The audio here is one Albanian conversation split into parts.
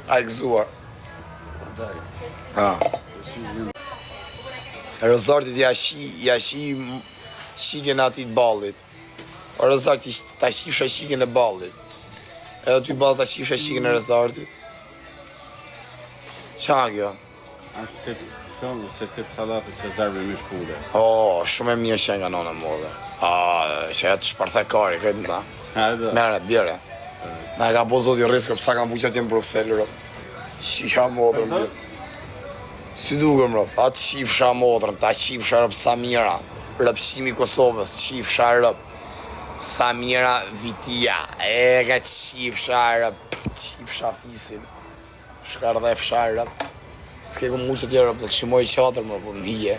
A i gëzuar. Rezortit jashi shikën atit ballit. O rezortit ta shifsha shikën e ballit. Edhe ty ballit ta shifsha shikën e rezortit. Qa kjo? Ashtë shumë se tip salatë se zarbe me shkulle. O, shumë e mirë që nga nona modhe. Që e të shparthe kari, këtë në ta. Mere, bjere. Na ka po zoti riskë, pësa kam buqat jenë Bruxelles, rëp. Shika modrën, bjere. Si duke më rëp, atë qifsha modrën, ta qifsha rëp Samira. Rëpshimi Kosovës, qifsha rëp. Samira Vitia, e ka qifsha rëp. Qifsha fisin. Shkar dhe fshar rëp. S'ke ku muqë të tjerë rëp, të këshimoj qatër më rëp, në hije.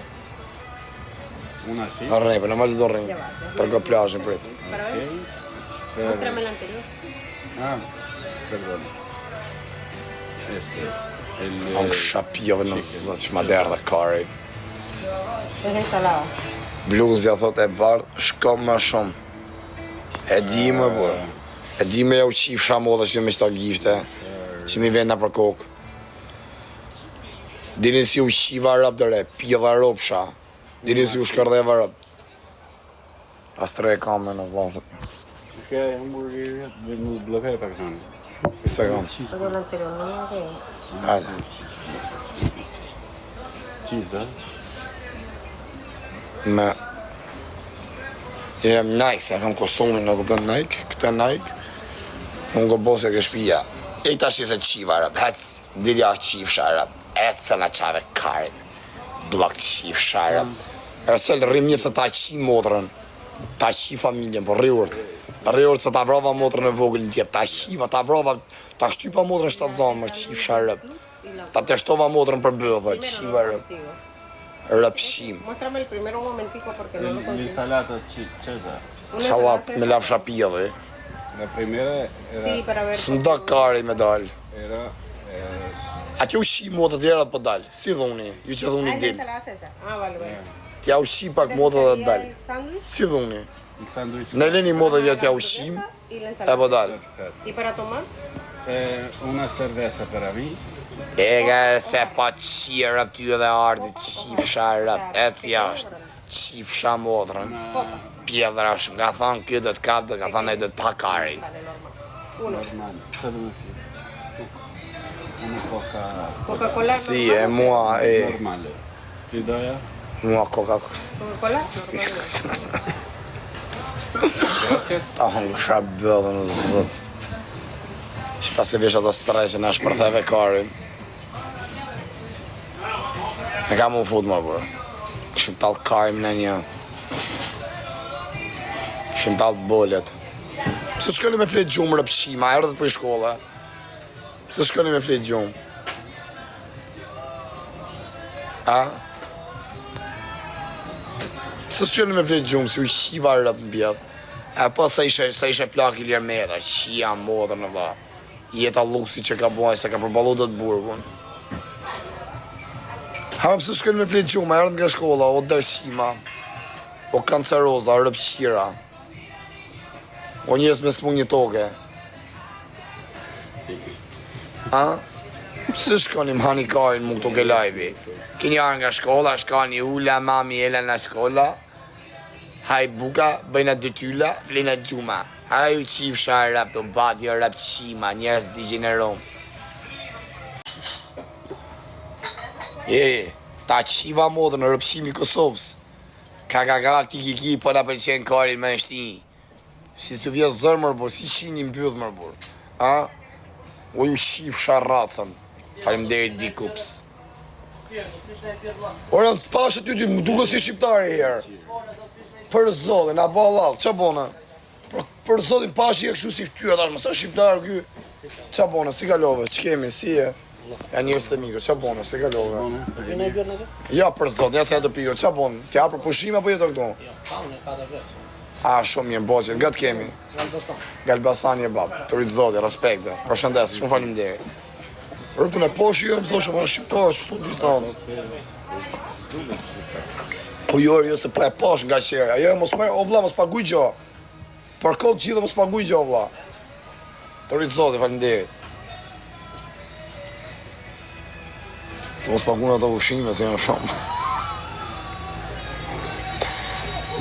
Una sí. Arrejë, për në mëzë do rrejë. Tërgo plajën për e Mostrame el anterior. Perdón. Ang shapio dhe në zë që ma derë dhe kari. Es ensalada. Bluzja thot e bardh, shko më shumë. E di më bërë. E di me ja u qifsha modha që me qëta gifte. Që mi venda për kokë. Dini si u qiva rëp dhe re, pjeva ropsha. Dini si u shkërdheva rëp. Pas të re kam me në vladhë. Shke hamburgeria dhe më blokaj pak shumë. Pista kam. Todo el anterior, no me quedé. Hajde. Cheese, da? Me... Jem Nike, se kam kostumin në këpën Nike, këte Nike. Unë gëbose ke shpija. E ta shi se qiva rëp, hec, dilja qifsha rëp. Ecë se na qave karin. Blok qifsha rëp. Ersel rrim njëse ta qi motrën. Ta qi familjen, po rriurt. Rriurt se ta vrova motrën e vogël në tjep. Ta qiva, ta vrova, ta shtypa motrën shtatë zonë, mërë qifsha rëp. Ta teshtova motrën për bëdhe, qiva rëp. Rëpshim. Muéstrame el primero un momentico porque no lo consigo. L'insalata Cesar. Salat me lafsha pjedhi. La primera era... Sí, para ver. Së më da kari me dal. Era... A kjo ushi modët tjera po dal. Si dhuni, ju që dhuni Ah, es la dil. ensalada César. Ah, vale, vale. Tja ushi pak modët dhe dal. El sándwich Si dhuni. Il sandwich. Në leni modët vja tja ushim, y la e ensalada. po dal. ¿Y para tomar? Una cerveza para mí. Ega se pa qirë ty edhe ardi qifsha rëp. E cja është. Qifsha modrën. Pjedra është. Nga thonë kjo dhe të kapë dhe ka thonë e dhe të pakari. Vale, normal. Uno. Normal. Solo una coca Coca-Cola Si, normal. e mua e... normale. Ti doja? Mua coca. Coca-Cola normal. Gracias. Ta hongë shra bëllë në zëtë. Që pas e vish ato streqe në shpërtheve karin. Ne kam u fut më bërë. Këshim talë karim në një. Këshim talë bollet. Pse shkoni me fletë gjumë rëpshima, erdhët për i shkolla. Pse shkoni me fletë gjumë? A? Pse shkoni me fletë gjumë, si u shiva rëp në bjetë. E po sa ishe plak i lirmeta, shia modër në dha. Jeta luksi që ka buaj, se ka përbalu dhe të burgun. Ha pëse shkën me fletë gjumë, erdhën nga shkolla, o dërshima, o kanceroza, o rëpshira, o njës me smu një toke. Ha? Pëse shkonim hani karin mu këto ke lajvi? Kini arë nga shkolla, shkani ula, mami, ele nga shkolla, haj buka, bëjna dytylla, flejna gjuma. Haj u qifsha rap, të bati o rap qima, njerës digenerom. Ta qiva modën në rëpshimi Kosovës. Ka, ki, po na përqenë karin me nështi. Si su vje zërë mërë burë, si shini mbydhë mërë burë. Ha? O ju qifsha racën. Faleminderit Bikups. Ora, të pashë ty më duke si shqiptari herë. Për zotin, a ba lalë, qa bona? Për zotin pashë i e këshu si ty, edhe mësa shqiptarë ky. Qa bona, si kalove, që kemi, si e? Ja njërës të mikro, qa bona, si kalove? Ja, për zotin, ja se e të pikro, qa bona? Kja për pushime apo jetë këto? A, shumë mirë, boqet, nga të kemi? Galbasani e babë, të rritë zotin, respekte, përshëndes, shumë faleminderit. Rëpën e poshë, jo, më thoshe, më në shqiptarë, që shtu të distanët. Po jo se po e poshë nga qere, ajo mos merë, o vla, mos paguj gjo. Për kodë gjithë mos paguj gjo, vla. Të rritë zotin, faleminderit. Se mos pagun ato ushqime, se janë shumë.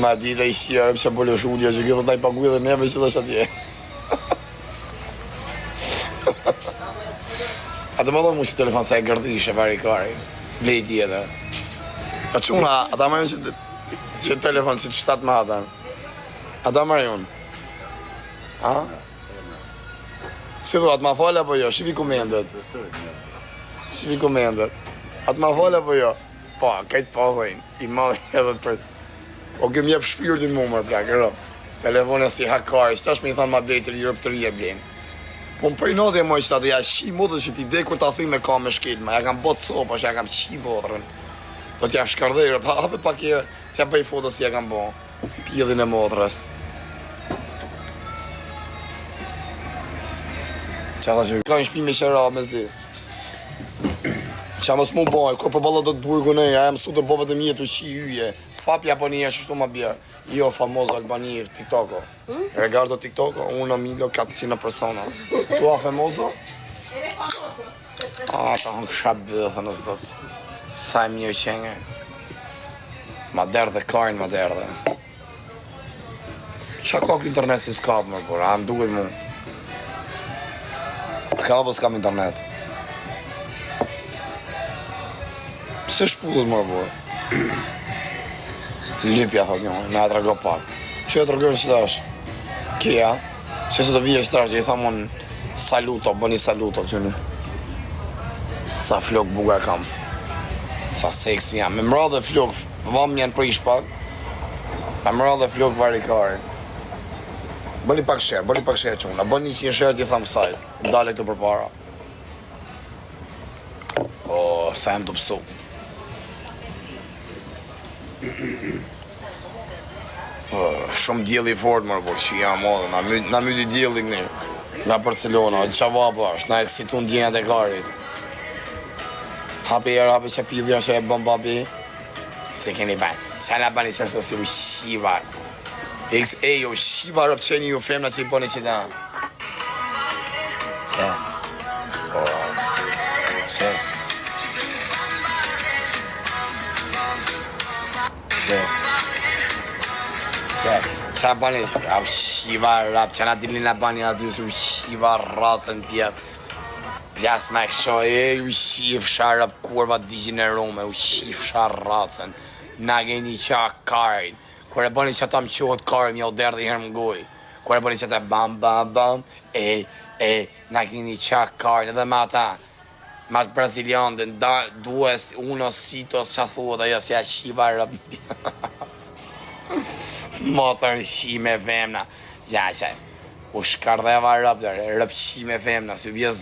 Ma dita i shqia, që bëllë shullja, që kjo të taj pagu edhe neve që dhe që atje. Ate më dojnë mu që telefon se e gërdishe, pari kari. Blejti edhe. A quna, ata më jënë që telefon, që 7 më ata. Ata më jënë. A? Si thua, atë ma falë apo jo? Shifi komendet. Shifi komendet. Atë ma falë apo jo? Po, kajtë po dhejnë. I madhe edhe të për... O këmë jep shpirtin mu mërë plak, e rëp. Telefonë si hakari, s'tash me i thonë ma blejtë i rëp të rije blenë. Po më përjnodhe moj që ta të ja shi modë që ti de kur ta thuj me ka me shkelma. Ja kam botë sopa që ja kam qi bodrën. Do t'ja shkardherë, hape pak e t'ja bëj foto si ja kam bo. Pjedhin e modrës. Qa tha që ka një shpi me qera me zi. Qa mos mu baj, kur përballa do të burgu ne, ja jam su të bove të mjetu qi yje. Fapi Albania që shtu ma bjerë. Jo, famoz Albania, TikToko. Regardo TikToko, 1.400.000 persona. Tu a famoso? A, ta hënë kësha bëthë në zëtë. Sa e mirë qenge. Ma derdhe karin, ma derdhe. Qa ka kë internet si s'ka më bërë, a më duhet mu. Ka apo s'kam internet? Pse shpudhet më bërë? Lipja, thot njënë, me e trego pak. Që e tregojnë që të është? Kja, që se të vije që të është, që i thamon saluto, bëni saluto t'juni. Sa flok buga kam. Sa seksi jam. Me mra dhe flok, vam janë prish pak. Me mra dhe flok varikari. Bëni pak share quna. Bëni 100 share që i tham kësaj. Dale këtu për para. O, sa jem të pësu. Shumë djeli i fort mërë, por që jam modë, na myti djeli këni, nga Barcelona, qa vapa është, na eksitun djenjat e karit. Hapi që pidhja që e bëm papi, se keni banë, se na bani që është si u shiva. Jo, shiva rëpë qeni ju femna që i bëni që ta. Që? Që? Që? Qa bani, shiva rap, që na dilin la bani aty su shiva racën pjetë. Gjas me kësho, u shif sharap kurva diginerome, u shif shar racën. Na geni qa karin. Kur e bani që ta më qohët karin, mja u derdhe i herë më goj. Kur e bani që ta bam, bam, bam, na geni qa karin, edhe me ata. Ma të brazilian, dues, uno, sitos, qa thuhet ajo, si a shiva rap. Motër shime femna. Ja, u shkardheva rëpë, rëpë shime femna, si vjes